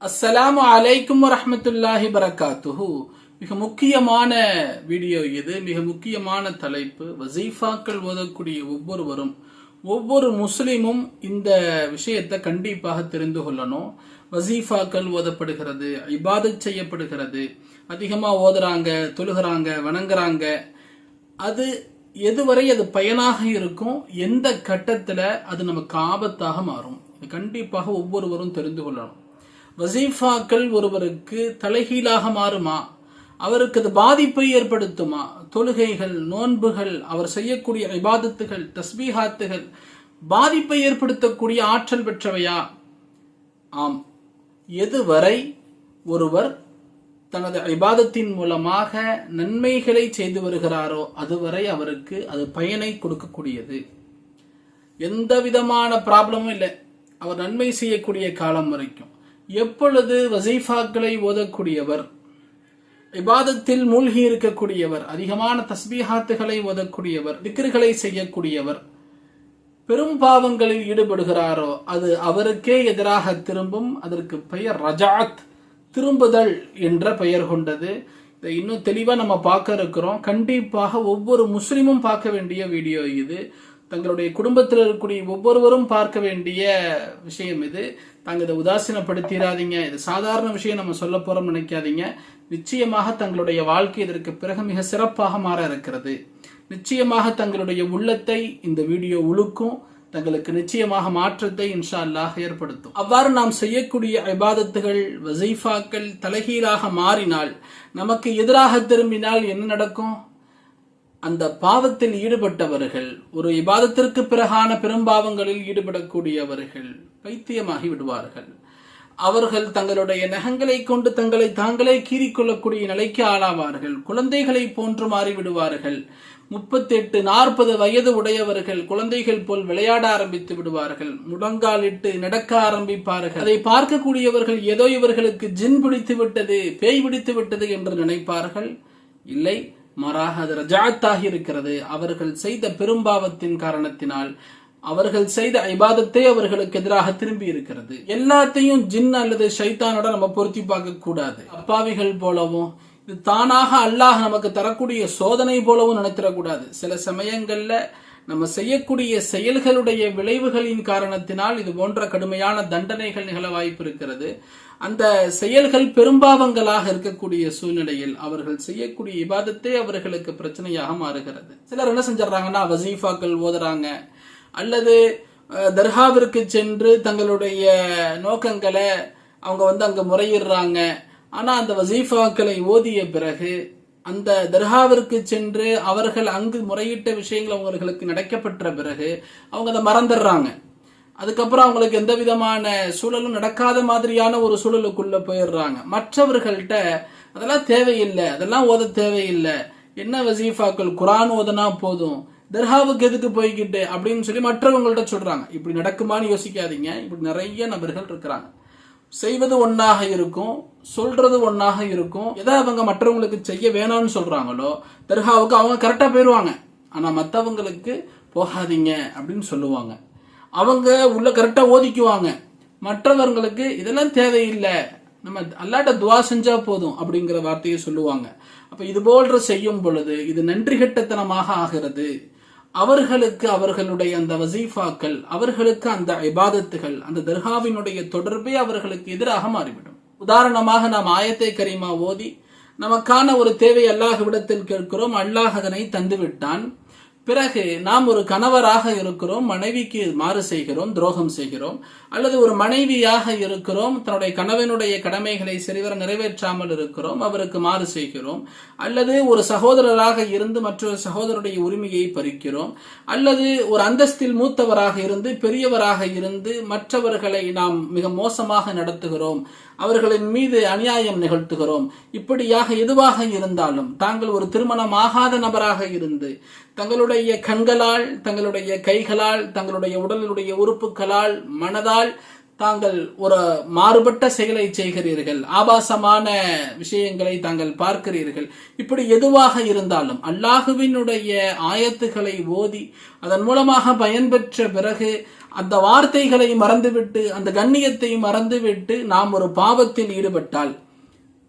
அஸ்ஸலாமு அலைக்கும் வரஹ்மத்துல்லாஹி பரக்காத்துஹு. மிக முக்கியமான வீடியோ இது. மிக முக்கியமான தலைப்பு. வசீஃபாக்கள் ஓதக்கூடிய ஒவ்வொரு முஸ்லிமும் இந்த விஷயத்தை கண்டிப்பாக தெரிந்து கொள்ளணும். வசீஃபாக்கள் ஓதப்படுகிறது, இபாதத் செய்யப்படுகிறது, அதிகமா ஓதுறாங்க, தொழுகிறாங்க, வணங்குறாங்க. அது எதுவரை அது பயனாக இருக்கும், எந்த கட்டத்துல அது நமக்கு ஆபத்தாக மாறும், கண்டிப்பாக ஒவ்வொருவரும் தெரிந்து கொள்ளணும். வசீஃபாக்கள் ஒருவருக்கு தலைகீழாக மாறுமா? அவருக்கு அது பாதிப்பை ஏற்படுத்துமா? தொழுகைகள், நோன்புகள், அவர் செய்யக்கூடிய இபாதத்துகள், தஸ்பீஹாத்துகள் பாதிப்பை ஏற்படுத்தக்கூடிய ஆற்றல் பெற்றவையா? ஆம். எதுவரை ஒருவர் தனது இபாதத்தின் மூலமாக நன்மைகளை செய்து வருகிறாரோ அதுவரை அவருக்கு அது பயனை கொடுக்கக்கூடியது. எந்த விதமான ப்ராப்ளமும் இல்லை, அவர் நன்மை செய்யக்கூடிய காலம் வரைக்கும். எப்பொழுது வசீஃபாக்களை ஓதக்கூடியவர், இபாதத்தில் மூழ்கி இருக்கக்கூடியவர், அதிகமான தஸ்பீஹாத்துகளை ஓதக்கூடியவர், திக்ருகளை செய்யக்கூடியவர் பெரும் பாவங்களில் ஈடுபடுகிறாரோ அது அவருக்கே எதிராக திரும்பும். அதற்கு பெயர் ரஜாத், திரும்புதல் என்ற பெயர் கொண்டது. இதை இன்னும் தெளிவா நம்ம பார்க்க இருக்கிறோம். கண்டிப்பாக ஒவ்வொரு முஸ்லிமும் பார்க்க வேண்டிய வீடியோ இது. தங்களுடைய குடும்பத்தில் இருக்கக்கூடிய ஒவ்வொருவரும் பார்க்க வேண்டிய விஷயம் இது. தாங்க இதை உதாசீனப்படுத்திடாதீங்க. இது சாதாரண விஷயம் நம்ம சொல்ல போறோம் நினைக்காதீங்க. நிச்சயமாக தங்களுடைய வாழ்க்கை இதற்கு பிறகு மிக சிறப்பாக மாற இருக்கிறது. நிச்சயமாக தங்களுடைய உள்ளத்தை இந்த வீடியோ உழுக்கும். தங்களுக்கு நிச்சயமாக மாற்றத்தை இன்ஷா அல்லாஹ் ஏற்படுத்தும். அவ்வாறு நாம் செய்யக்கூடிய இபாதத்துகள், வசீஃபாக்கள் தலைகீழாக மாறினால், நமக்கு எதிராக திரும்பினால் என்ன நடக்கும்? அந்த பாவத்தில் ஈடுபட்டவர்கள், ஒரு இபாதத்திற்கு பிறகான பெரும்பாவங்களில் ஈடுபடக்கூடியவர்கள் பைத்தியமாகி விடுவார்கள். அவர்கள் தங்களுடைய நகங்களை கொண்டு தங்களை தாங்களே கீறிக்கொள்ளக்கூடிய நிலைக்கு ஆளாவார்கள். குழந்தைகளை போன்று மாறிவிடுவார்கள். 38-40 வயது உடையவர்கள் குழந்தைகள் போல் விளையாட ஆரம்பித்து விடுவார்கள். முழங்காலிட்டு நடக்க ஆரம்பிப்பார்கள். அதை பார்க்கக்கூடியவர்கள் ஏதோ இவர்களுக்கு ஜின் பிடித்து விட்டது, பேய் பிடித்து விட்டது என்று நினைப்பார்கள். இல்லை, மாறாக அது ரஜாத்தாகி இருக்கிறது. அவர்கள் செய்த பெரும்பாவத்தின் காரணத்தினால் அவர்கள் செய்த இபாதத்தை அவர்களுக்கு எதிராக திரும்பி இருக்கிறது. எல்லாத்தையும் ஜின் அல்லது ஷைத்தானோட நம்ம பொருத்தி பார்க்க கூடாது. அப்பாவிகள் போலவும் இது தானாக அல்லாஹ் நமக்கு தரக்கூடிய சோதனை போலவும் நினைத்திடக்கூடாது. சில சமயங்கள்ல நம்ம செய்யக்கூடிய செயல்களுடைய விளைவுகளின் காரணத்தினால் இது போன்ற கடுமையான தண்டனைகள் நிகழ வாய்ப்பு இருக்கிறது. அந்த செயல்கள் பெரும்பாவங்களாக இருக்கக்கூடிய சூழ்நிலையில் அவர்கள் செய்யக்கூடிய இபாதத்தை அவர்களுக்கு பிரச்சனையாக மாறுகிறது. சிலர் என்ன செஞ்சிடறாங்கன்னா, வசீஃபாக்கள் ஓதுறாங்க அல்லது தர்காவிற்கு சென்று தங்களுடைய நோக்கங்களை அவங்க அங்க முறையிடுறாங்க. ஆனா அந்த வசீஃபாக்களை ஓதிய பிறகு அந்த தர்காவிற்கு சென்று அவர்கள் அங்கு முறையிட்ட விஷயங்கள் அவங்களுக்கு நடக்கப்பட்ட பிறகு அவங்க அதை மறந்துடுறாங்க. அதுக்கப்புறம் அவங்களுக்கு எந்த விதமான சூழலும் நடக்காத மாதிரியான ஒரு சூழலுக்குள்ள போயிடுறாங்க. மற்றவர்கள்ட்ட அதெல்லாம் தேவையில்லை, அதெல்லாம் ஓத தேவையில்லை, என்ன வசீஃபாக்கள், குரான் ஓதனா போதும், தர்காவுக்கு எதுக்கு போய்கிட்டு அப்படின்னு சொல்லி மற்றவங்கள்ட்ட சொல்றாங்க. இப்படி நடக்குமான்னு யோசிக்காதீங்க. இப்படி நிறைய நபர்கள் இருக்கிறாங்க. செய்வது ஒன்னாக இருக்கும், சொல்றது ஒன்னாக இருக்கும். எதை அவங்க மற்றவங்களுக்கு செய்ய வேணாம்னு சொல்றாங்களோ தர்காவுக்கு அவங்க கரெக்டா போயிருவாங்க. ஆனா மற்றவங்களுக்கு போகாதீங்க அப்படின்னு சொல்லுவாங்க. அவங்க உள்ள கரெக்டா ஓதிக்குவாங்க. மற்றவர்களுக்கு இதெல்லாம் தேவையில்லை, நம்ம அல்லாட்ட துவா செஞ்சா போதும் அப்படிங்கிற வார்த்தையை சொல்லுவாங்க. அப்ப இது போன்ற செய்யும் பொழுது இது நன்றி கெட்டத்தனமாக ஆகிறது. அவர்களுக்கு அவர்களுடைய அந்த வசீஃபாக்கள், அவர்களுக்கு அந்த இபாதத்துகள், அந்த தர்காவினுடைய தொடர்பே அவர்களுக்கு எதிராக மாறிவிடும். உதாரணமாக நாம் ஆயத்தை கரீமா ஓதி நமக்கான ஒரு தேவை அல்லாஹ்விடத்தில் கேட்கிறோம், அல்லாஹ் அதனை தந்துவிட்டான். பிறகு நாம் ஒரு கணவராக இருக்கிறோம், மனைவிக்கு மாறு செய்கிறோம், துரோகம் செய்கிறோம். அல்லது ஒரு மனைவியாக இருக்கிறோம், தன்னுடைய கணவனுடைய கடமைகளை சரிவர நிறைவேற்றாமல் இருக்கிறோம், அவருக்கு மாறு செய்கிறோம். அல்லது ஒரு சகோதரராக இருந்து மற்றொரு சகோதரருடைய உரிமையை பறிக்கிறோம். அல்லது ஒரு அந்தஸ்தில் மூத்தவராக இருந்து பெரியவராக இருந்து மற்றவர்களை நாம் மிக மோசமாக நடத்துகிறோம், அவர்களின் மீது அநியாயம் நிகழ்த்துகிறோம். இப்படியாக எதுவாக இருந்தாலும் தாங்கள் ஒரு திருமணமாகாத நபராக இருந்து தங்களுடைய கண்களால், தங்களுடைய கைகளால், தங்களுடைய உடலுடைய உறுப்புகளால், மனதால் தாங்கள் ஒரு மாறுபட்ட செயலை செய்கிறீர்கள், ஆபாசமான விஷயங்களை தாங்கள் பார்க்கிறீர்கள். இப்படி எதுவாக இருந்தாலும் அல்லாஹுவினுடைய ஆயத்துக்களை ஓதி அதன் மூலமாக பயன்பெற்ற பிறகு அந்த வார்த்தைகளை மறந்துவிட்டு அந்த கண்ணியத்தை மறந்துவிட்டு நாம் ஒரு பாவத்தில் ஈடுபட்டால்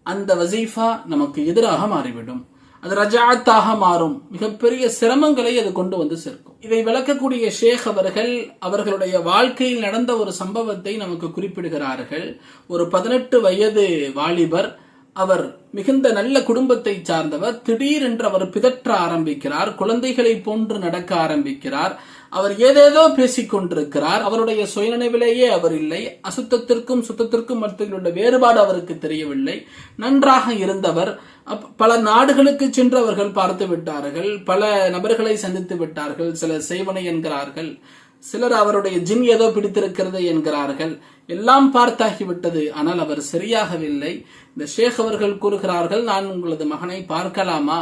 அந்த வசீஃபா நமக்கு எதிராக மாறிவிடும். அது ரஜாத்தாக மாறும். மிகப்பெரிய சிரமங்களை அது கொண்டு வந்து சேர்க்கும். இதை விளக்கக்கூடிய ஷேக் அவர்கள் அவர்களுடைய வாழ்க்கையில் நடந்த ஒரு சம்பவத்தை நமக்கு குறிப்பிடுகிறார்கள். ஒரு 18 வயது வாலிபர், அவர் மிகுந்த நல்ல குடும்பத்தை சார்ந்தவர். திடீரென்று அவர் பிதற்ற ஆரம்பிக்கிறார். குழந்தைகளை போன்று நடக்க ஆரம்பிக்கிறார். அவர் ஏதேதோ பேசிக் கொண்டிருக்கிறார். அவருடைய சுயநினைவிலேயே அவர் இல்லை. அசுத்தத்திற்கும் சுத்தத்திற்கும் மத்தியில் உள்ள வேறுபாடு அவருக்கு தெரியவில்லை. நன்றாக இருந்தவர். பல நாடுகளுக்கு சென்று அவர்கள் பார்த்து விட்டார்கள். பல நபர்களை சந்தித்து விட்டார்கள். சிலர் செய்வனை என்கிறார்கள், சிலர் அவருடைய ஜின் ஏதோ பிடித்திருக்கிறது என்கிறார்கள். எல்லாம் பார்த்தாகிவிட்டது. ஆனால் அவர் சரியாகவில்லை. இந்த ஷேக் அவர்கள் கூறுகிறார்கள், நான் உங்களது மகனை பார்க்கலாமா?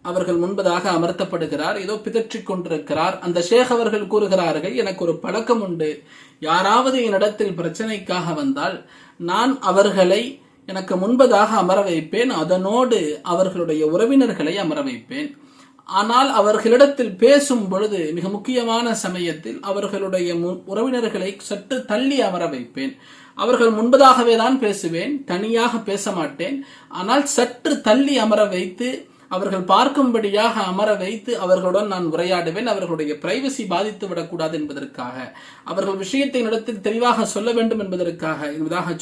அவர்கள் முன்பதாக அமர்த்தப்படுகிறார். ஏதோ பிதற்றிக் கொண்டிருக்கிறார். அந்த ஷேக் அவர்கள் கூறுகிறார்கள், எனக்கு ஒரு பழக்கம் உண்டு. யாராவது என்னிடத்தில் பிரச்சனைக்காக வந்தால் நான் அவர்களை எனக்கு முன்பதாக அமர வைப்பேன். அதனோடு அவர்களுடைய உறவினர்களை அமர வைப்பேன். ஆனால் அவர்களிடத்தில் பேசும் பொழுது மிக முக்கியமான சமயத்தில் அவர்களுடைய உறவினர்களை சற்று தள்ளி அமர வைப்பேன். அவர்கள் முன்பதாகவே தான் பேசுவேன், தனியாக பேச மாட்டேன். ஆனால் சற்று தள்ளி அமர வைத்து அவர்கள் பார்க்கும்படியாக அமர வைத்து அவர்களுடன் நான் உரையாடுவேன். அவர்களுடைய பிரைவசி பாதித்து விடக்கூடாது என்பதற்காக, அவர்கள் விஷயத்தை இடத்தில் தெளிவாக சொல்ல வேண்டும் என்பதற்காக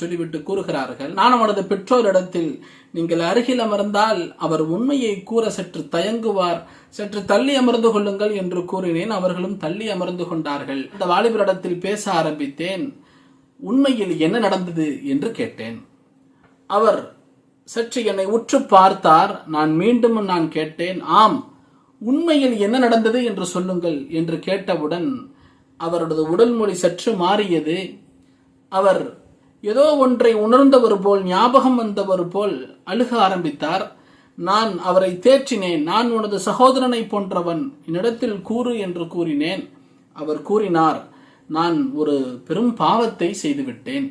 சொல்லிவிட்டு கூறுகிறார்கள், நான் அவனது பெற்றோரிடத்தில் நீங்கள் அருகில் அமர்ந்தால் அவர் உண்மையை கூற சற்று தயங்குவார், சற்று தள்ளி அமர்ந்து கொள்ளுங்கள் என்று கூறினேன். அவர்களும் தள்ளி அமர்ந்து கொண்டார்கள். இந்த வாலிபரிடத்தில் பேச ஆரம்பித்தேன். உண்மையில் என்ன நடந்தது என்று கேட்டேன். அவர் சற்று என்னை உற்று பார்த்தார். நான் மீண்டும் கேட்டேன், ஆம், உண்மையில் என்ன நடந்தது என்று சொல்லுங்கள் என்று கேட்டவுடன் அவரது உடல் மொழி சற்று மாறியது. அவர் ஏதோ ஒன்றை உணர்ந்தவர் போல், ஞாபகம் வந்தவர் போல் அழுக ஆரம்பித்தார். நான் அவரை தேற்றினேன். நான் உனது சகோதரனை போன்றவன், என்னிடத்தில் கூறு என்று கூறினேன். அவர் கூறினார், நான் ஒரு பெரும் பாவத்தை செய்துவிட்டேன்.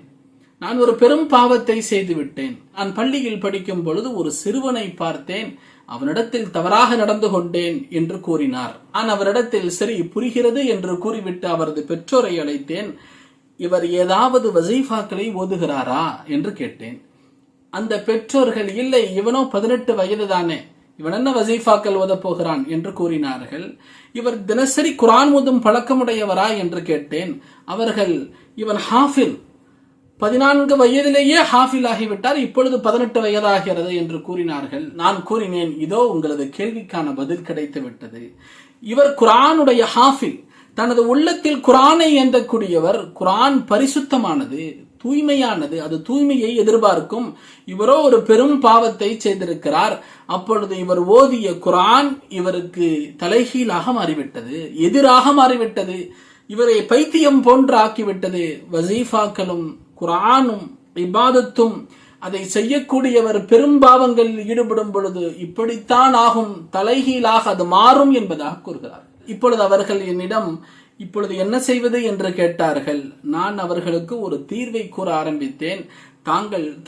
நான் பள்ளியில் படிக்கும் பொழுது ஒரு சிறுவனை பார்த்தேன். அவனிடத்தில் தவறாக நடந்து கொண்டேன் என்று கூறினார். நான் அவரிடத்தில் சரி, புரிகிறது என்று கூறிவிட்டு அவரது பெற்றோரை அழைத்தேன். இவர் ஏதாவது வசீஃபாக்களை ஓதுகிறாரா என்று கேட்டேன். அந்த பெற்றோர்கள், இல்லை, இவனோ 18 வயது தானே, இவன் என்ன வசீஃபாக்கள் ஓத போகிறான் என்று கூறினார்கள். இவர் தினசரி குர்ஆன் ஓதும் பழக்கமுடையவரா என்று கேட்டேன். அவர்கள், இவன் ஹாஃபில், 14 வயதிலேயே ஹாஃபில் ஆகிவிட்டார், இப்பொழுது 18 வயதாகிறது என்று கூறினார்கள். நான் கூறினேன், இதோ உங்களது கேள்விக்கான பதில் கிடைத்து விட்டது. இவர் குர்ஆனுடைய ஹாஃபில், தனது உள்ளத்தில் குர்ஆனை ஏந்தக்கூடியவர். குர்ஆன் பரிசுத்தமானது, தூய்மையானது, அது தூய்மையை எதிர்பார்க்கும். இவரோ ஒரு பெரும் பாவத்தை செய்திருக்கிறார். அப்பொழுது இவர் ஓதிய குர்ஆன் இவருக்கு தலைகீழாக மாறிவிட்டது, எதிராக மாறிவிட்டது, இவரை பைத்தியம் போன்று ஆக்கிவிட்டது. வசீஃபாக்களும் குர்ஆனும் இபாதத்தும் அதை செய்யக்கூடியவர் பெரும் பாவங்களில் ஈடுபடும் பொழுது இப்படித்தான் ஆகும், தலைகீழாக அது மாறும் என்பதாக கூறுகிறார். இப்பொழுது அவர்கள் என்னிடம் இப்பொழுது என்ன செய்வது என்று கேட்டார்கள். நான் அவர்களுக்கு ஒரு தீர்வை கூற ஆரம்பித்தேன்.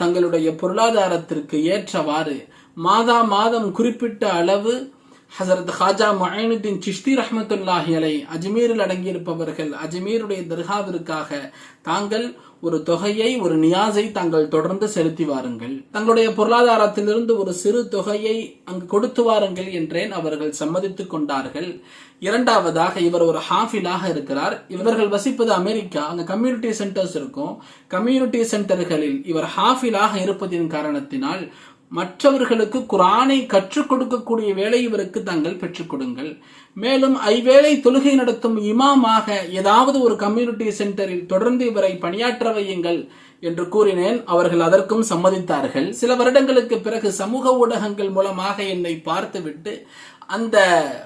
தங்களுடைய பொருளாதாரத்திற்கு ஏற்றவாறு மாதம் குறிப்பிட்ட அளவு ஹசரத் ஹாஜா முஐனுத்தீன் சிஷ்தி ரஹ்மத்துல்லாஹி அலை அஜ்மீரில் அடங்கியிருப்பவர்கள், அஜ்மீருடைய தர்காவிற்காக தாங்கள் ஒரு தொகையை, ஒரு நியாஸை தாங்கள் தொடர்ந்து செலுத்தி வாருங்கள், தங்களுடைய பொருளாதாரத்திலிருந்து ஒரு சிறு தொகையை அங்கு கொடுத்து வாருங்கள் என்றேன். அவர்கள் சம்மதித்துக் கொண்டார்கள். இரண்டாவதாக, இவர் ஒரு ஹாஃபிலாக இருக்கிறார். இவர்கள் வசிப்பது அமெரிக்கா. அங்க கம்யூனிட்டி சென்டர்ஸ் இருக்கும். கம்யூனிட்டி சென்டர்களில் இவர் ஹாஃபிலாக இருப்பதின் காரணத்தினால் மற்றவர்களுக்கு குர்ஆனை கற்றுக் கொடுக்கக்கூடிய வேலை இவருக்கு தாங்கள் பெற்றுக் கொடுங்கள். மேலும் ஐவேளை தொழுகை நடத்தும் இமாமாக ஏதாவது ஒரு கம்யூனிட்டி சென்டரில் தொடர்ந்து இவரை பணியாற்ற வையுங்கள் என்று கூறினேன். அவர்கள் அதற்கும் சம்மதித்தார்கள். சில வருடங்களுக்கு பிறகு சமூக ஊடகங்கள் மூலமாக என்னை பார்த்துவிட்டு அந்த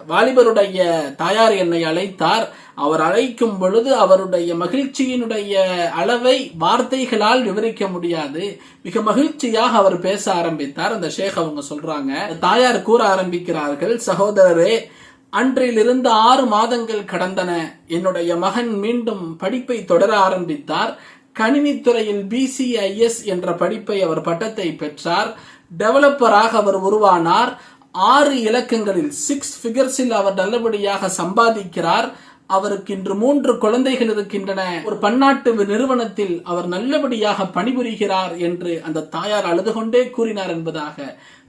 வாலிபருடைய தாயார் என்னை அழைத்தார். அவர் அழைக்கும் பொழுது அவருடைய மகிழ்ச்சியினுடைய அளவை வார்த்தைகளால் விவரிக்க முடியாது. மிக மகிழ்ச்சியாக அவர் பேச ஆரம்பித்தார். அந்த ஷேக் அவங்க சொல்றாங்க, தாயார் கூற ஆரம்பிக்கிறார்கள், சகோதரரே, அன்றிலிருந்து 6 மாதங்கள் கடந்தன. என்னுடைய மகன் மீண்டும் படிப்பை தொடர ஆரம்பித்தார். கணினித்துறையில் BCIS என்ற படிப்பை அவர் பட்டத்தை பெற்றார். டெவலப்பராக அவர் உருவானார். 6 இலக்கங்களில் 6 ஃபிகர்ஸில் அவர் நல்லபடியாக சம்பாதிக்கிறார். அவருக்கு இன்று 3 குழந்தைகள் இருக்கின்றன. ஒரு பன்னாட்டு நிறுவனத்தில் அவர் நல்லபடியாக பணிபுரிகிறார் என்று அந்த தாயார் அழுது கொண்டே கூறினார் என்பதாக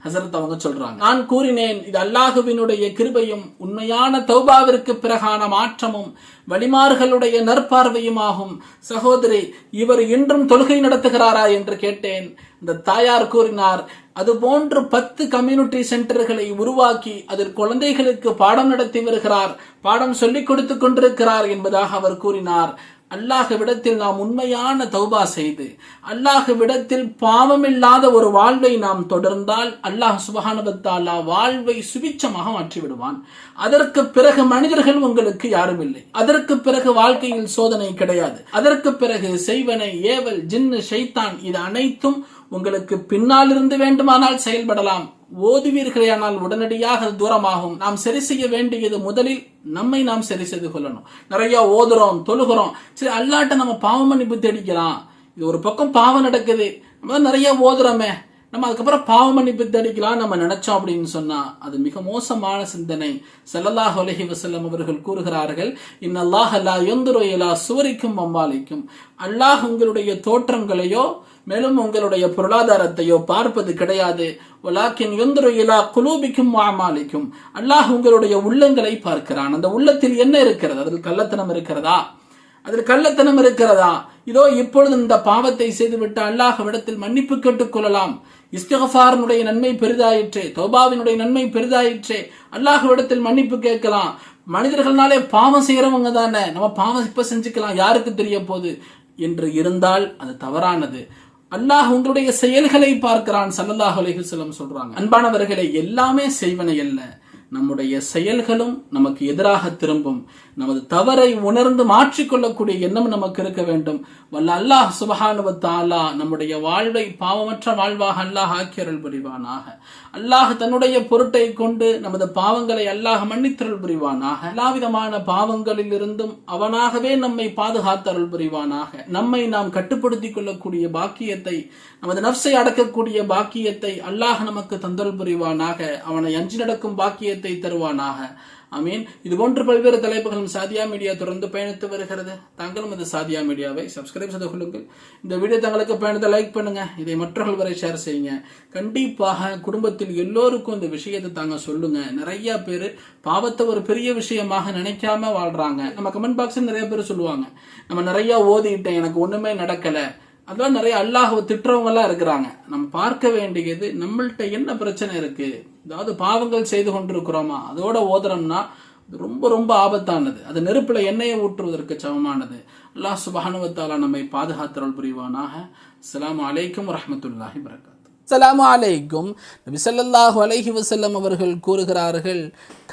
ஹசரத் அவங்க சொல்றாங்க. நான் கூறினேன், இது அல்லாஹுவினுடைய கிருபையும் உண்மையான தௌபாவிற்கு பிறகான மாற்றமும் வலிமார்களுடைய நற்பார்வையுமாகும். சகோதரி, இவர் இன்றும் தொழுகை நடத்துகிறாரா என்று கேட்டேன். இந்த தாயார் கூறினார், அதுபோன்று 10 கம்யூனிட்டி சென்டர்களை உருவாக்கி அதில் குழந்தைகளுக்கு பாடம் நடத்தி வருகிறார், பாடம் சொல்லிக் கொடுத்துக் கொண்டிருக்கிறார் என்பதாக அவர் கூறினார். அல்லாஹ்விடத்தில் நாம் உண்மையான தௌபா செய்து அல்லாஹ்விடத்தில் பாவமில்லாத ஒரு வாழ்வை நாம் தொடர்ந்தால் அல்லாஹ் சுப்ஹானஹு வ தஆலா வாழ்வை சுபிட்சமாக மாற்றி விடுவான். அதற்கு பிறகு மனிதர்கள் உங்களுக்கு யாரும் இல்லை. அதற்கு பிறகு வாழ்க்கையில் சோதனை கிடையாது. அதற்கு பிறகு செய்வனை, ஏவல், ஜின்னு, ஷைத்தான் இது அனைத்தும் உங்களுக்கு பின்னால் இருந்து வேண்டுமானால் செயல்படலாம். ஓதுவீர்களேயானால் உடனடியாக தூரமாகும். நாம் சரி செய்ய வேண்டியது முதலில் நம்மை நாம் சரி செய்து கொள்ளணும். நிறைய ஓதுறோம், தொழுகிறோம், சரி அல்லாட்ட நம்ம பாவ மன்னிப்பு தேடிக்கலாம். இது ஒரு பக்கம் பாவம் நடக்குது, நம்ம நிறைய ஓதுறோமே, நம்ம அதுக்கப்புறம் பாவ மன்னிப்பு தேடிக்கலாம் நம்ம நினைச்சோம் அப்படின்னு சொன்னா அது மிக மோசமான சிந்தனை. ஸல்லல்லாஹு அலைஹி வஸல்லம் அவர்கள் கூறுகிறார்கள், இன்னல்லாஹ லா யன்துரு இலா சுவரிக்கும் அம்வாலிக்கும். அல்லாஹ் உங்களுடைய தோற்றங்களையோ மேலும் உங்களுடைய பொருளாதாரத்தையோ பார்ப்பது கிடையாது. வலாக்கின் யன்துரு இலா குலூபிக்கும் அமாலிக்கும். அல்லாஹ் உங்களுடைய உள்ளங்களை பார்க்கிறான். அந்த உள்ளத்தில் என்ன இருக்கிறது? அதில் கள்ளத்தனம் இருக்கிறதா? அதில் கள்ளத்தனம் இருக்கிறதா? இதோ இப்பொழுது இந்த பாவத்தை செய்துவிட்டு அல்லாஹ்விடத்தில் மன்னிப்பு கேட்டுக் கொள்ளலாம். இஸ்திக்ஃபாரினுடைய நன்மை பெரிதாயிற்றே, தௌபாவினுடைய நன்மை பெரிதாயிற்றே, அல்லாஹ்விடத்தில் மன்னிப்பு கேட்கலாம். மனிதர்கள்னாலே பாவம் செய்யறவங்க தானே, நம்ம பாவம் இப்ப செஞ்சுக்கலாம், யாருக்கு தெரிய போகுது என்று இருந்தால் அது தவறானது. அல்லாஹ் உங்களுடைய செயல்களை பார்க்கிறான். ஸல்லல்லாஹு அலைஹி வஸல்லம் சொல்றாங்க. அன்பானவர்களை, எல்லாமே செய்வனை அல்ல, நம்முடைய செயல்களும் நமக்கு எதிராக திரும்பும். நமது தவறை உணர்ந்து மாற்றிக்கொள்ளக்கூடிய எண்ணம் நமக்கு இருக்க வேண்டும். வல்ல அல்லாஹ் சுப்ஹானஹு வ தஆலா நம்முடைய வாழ்வை பாவமற்ற வாழ்வாக அல்லாஹ் ஆக்கியருள் புரிவானாக. அல்லாஹ் தன்னுடைய பொருட்டை கொண்டு நமது பாவங்களை அல்லாஹ் மன்னித்தருள் புரிவானாக. எல்லாவிதமான பாவங்களில் இருந்தும் அவனாகவே நம்மை பாதுகாத்தருள் புரிவானாக. நம்மை நாம் கட்டுப்படுத்திக் கொள்ளக்கூடிய பாக்கியத்தை, நமது நஃப்ஸை அடக்கக்கூடிய பாக்கியத்தை அல்லாஹ் நமக்கு தந்தருள் புரிவானாக. அவனை அஞ்சி நடக்கும் பாக்கியத்தை தருவானாக. ஆமீன். இது போன்று பல்வேறு தலைப்புகளும் சாதியா மீடியா தொடர்ந்து பயணித்து வருகிறது. தாங்களும் இந்த சாதியா மீடியாவை சப்ஸ்கிரைப் செய்து கொள்ளுங்கள். இந்த வீடியோ தங்களுக்கு பயணத்தை லைக் பண்ணுங்க. இதை மற்றவர்கள் வரை ஷேர் செய்யுங்க. கண்டிப்பாக குடும்பத்தில் எல்லோருக்கும் இந்த விஷயத்தை தாங்க சொல்லுங்க. நிறைய பேர் பாவத்தை ஒரு பெரிய விஷயமாக நினைக்காம வாழ்றாங்க. நம்ம கமெண்ட் பாக்ஸில் நிறைய பேர் சொல்லுவாங்க, நம்ம நிறைய ஓதிட்டேன், எனக்கு ஒண்ணுமே நடக்கல. அதெல்லாம் நிறைய அல்லாஹ்வை திட்டுறவங்க எல்லாம் இருக்கிறாங்க. நம்ம பார்க்க வேண்டியது நம்மள்ட்ட என்ன பிரச்சனை இருக்கு. அதாவது பாவங்கள் செய்து கொண்டிருக்கிறோமா, அதோட ஓதுறோம்னா ரொம்ப ரொம்ப ஆபத்தானது. அது நெருப்புல எண்ணெயை ஊற்றுவதற்கு சமமானது. அல்லாஹ் சுப்ஹானஹு வ தஆலா நம்மை பாதுகாத்தருள் புரிவானாக. அஸ்ஸலாமு அலைக்கும் வரஹ்மத்துல்லாஹி வபரகாத்துஹு. அஸ்ஸலாமு அலைக்கும். நபி ஸல்லல்லாஹு அலைஹி வஸல்லம் அவர்கள் கூறுகிறார்கள்,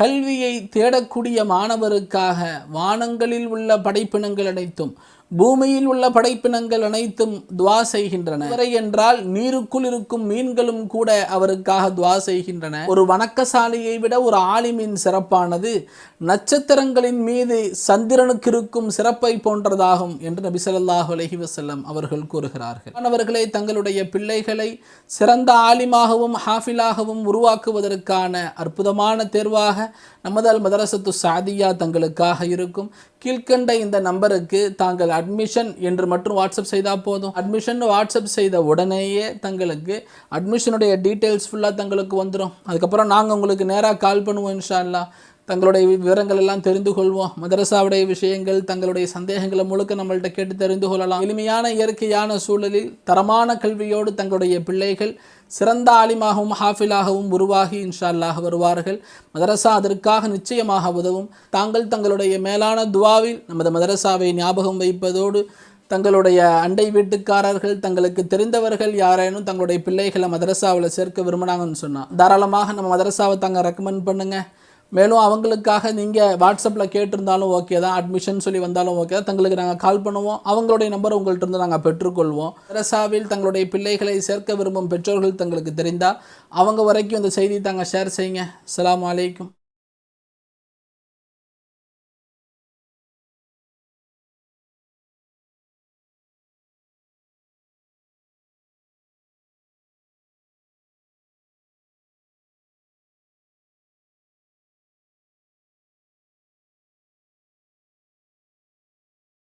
கல்வியை தேடக்கூடிய மாணவருக்காக வானங்களில் உள்ள படைப்பினங்கள் அனைத்தும் பூமியில் உள்ள படைப்பினங்கள் அனைத்தும் துவா செய்கின்றன. என்றால் நீருக்குள் இருக்கும் மீன்களும் கூட அவருக்காக துவா செய்கின்றன. ஒரு வணக்கசாலியை விட ஒரு ஆலிமின் சிறப்பானது நட்சத்திரங்களின் மீது சந்திரனுக்கு இருக்கும் சிறப்பை போன்றதாகும் என்று நபி ஸல்லல்லாஹு அலைஹி வஸல்லம் அவர்கள் கூறுகிறார்கள். மாணவர்களே, தங்களுடைய பிள்ளைகளை சிறந்த ஆலிமாகவும் ஹாஃபிலாகவும் உருவாக்குவதற்கான அற்புதமான தேர்வாக நமது அல் மதரசத்து சாதியா தங்களுக்காக இருக்கும். கீழ்கண்ட இந்த நம்பருக்கு தாங்கள் அட்மிஷன் என்று மட்டும் வாட்ஸ்அப் செய்தால் போதும். அட்மிஷன் வாட்ஸ்அப் செய்த உடனேயே தங்களுக்கு அட்மிஷனுடைய டீட்டெயில்ஸ் ஃபுல்லாக தங்களுக்கு வந்துடும். அதுக்கப்புறம் நாங்கள் உங்களுக்கு நேராக கால் பண்ணுவோம். இன்ஷா அல்லாஹ் தங்களுடைய விவரங்கள் எல்லாம் தெரிந்து கொள்வோம். மதரசாவுடைய விஷயங்கள், தங்களுடைய சந்தேகங்களை முழுக்க நம்மள்கிட்ட கேட்டு தெரிந்து கொள்ளலாம். எளிமையான இயற்கையான சூழலில் தரமான கல்வியோடு தங்களுடைய பிள்ளைகள் சிறந்த ஆலிமாகவும் ஹாஃபிலாகவும் உருவாகி இன்ஷா அல்லாஹ் வருவார்கள். மதரசா அதற்காக நிச்சயமாக உதவும். தாங்கள் தங்களுடைய மேலான துவாவில் நமது மதரசாவை ஞாபகம் வைப்பதோடு தங்களுடைய அண்டை வீட்டுக்காரர்கள், தங்களுக்கு தெரிந்தவர்கள் யாரேனும் தங்களுடைய பிள்ளைகளை மதரசாவில் சேர்க்க விரும்பினாங்கன்னு சொன்னால் தாராளமாக நம்ம மதரசாவை தாங்க ரெக்கமெண்ட் பண்ணுங்க. மேலும் அவங்களுக்காக நீங்கள் வாட்ஸ்அப்பில் கேட்டிருந்தாலும் ஓகே தான், அட்மிஷன் சொல்லி வந்தாலும் ஓகே தான், தங்களுக்கு நாங்கள் கால் பண்ணுவோம். அவங்களுடைய நம்பர் உங்கள்கிட்ட இருந்து நாங்கள் பெற்றுக்கொள்வோம். மதரசாவில் தங்களுடைய பிள்ளைகளை சேர்க்க விரும்பும் பெற்றோர்கள் தங்களுக்கு தெரிந்தால் அவங்க வரைக்கும் இந்த செய்தி தாங்க ஷேர் செய்யுங்க. அஸ்ஸலாமு அலைக்கும்.